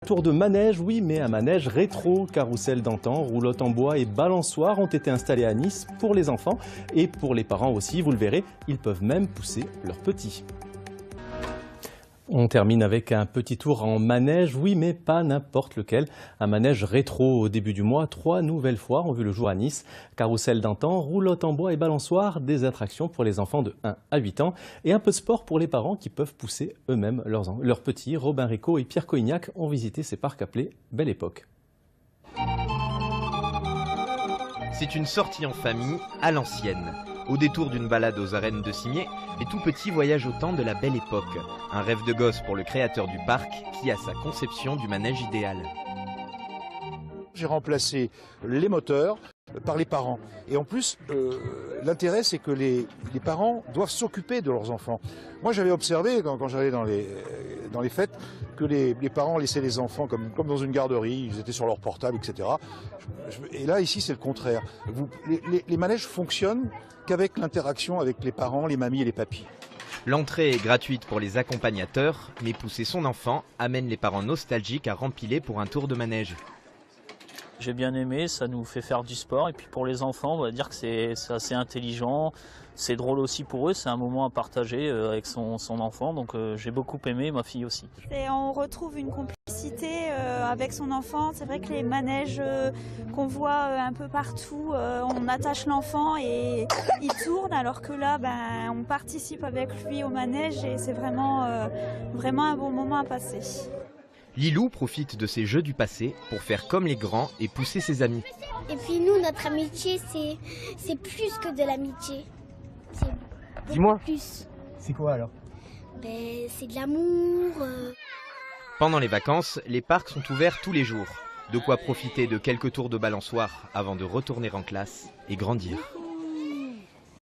Tour de manège, oui, mais un manège rétro. Carrousel d'antan, roulotte en bois et balançoire ont été installés à Nice pour les enfants et pour les parents aussi. Vous le verrez, ils peuvent même pousser leurs petits. On termine avec un petit tour en manège, oui, mais pas n'importe lequel. Un manège rétro au début du mois. 3 nouvelles foires ont vu le jour à Nice. Carrousel d'antan, roulotte en bois et balançoire, des attractions pour les enfants de 1 à 8 ans et un peu de sport pour les parents qui peuvent pousser eux-mêmes leurs petits. Robin Rico et Pierre Coignac ont visité ces parcs appelés Belle Époque. C'est une sortie en famille à l'ancienne. Au détour d'une balade aux arènes de Cimiez, les tout petits voyagent au temps de la Belle Époque. Un rêve de gosse pour le créateur du parc qui a sa conception du manège idéal. J'ai remplacé les moteurs par les parents. Et en plus, l'intérêt, c'est que les parents doivent s'occuper de leurs enfants. Moi, j'avais observé, quand j'allais dans les fêtes, que les parents laissaient les enfants comme dans une garderie, ils étaient sur leur portable, etc. Et là, ici, c'est le contraire. Les manèges fonctionnent qu'avec l'interaction avec les parents, les mamies et les papis. L'entrée est gratuite pour les accompagnateurs, mais pousser son enfant amène les parents nostalgiques à rempiler pour un tour de manège. J'ai bien aimé, ça nous fait faire du sport et puis pour les enfants, on va dire que c'est assez intelligent, c'est drôle aussi pour eux, c'est un moment à partager avec son enfant, donc j'ai beaucoup aimé, ma fille aussi. Et on retrouve une complicité avec son enfant, c'est vrai que les manèges qu'on voit un peu partout, on attache l'enfant et il tourne, alors que là on participe avec lui au manège et c'est vraiment un bon moment à passer. Lilou profite de ces jeux du passé pour faire comme les grands et pousser ses amis. Et puis nous, notre amitié, c'est plus que de l'amitié. Dis-moi, plus. c'est quoi alors? C'est de l'amour. Pendant les vacances, les parcs sont ouverts tous les jours. De quoi profiter de quelques tours de balançoire avant de retourner en classe et grandir.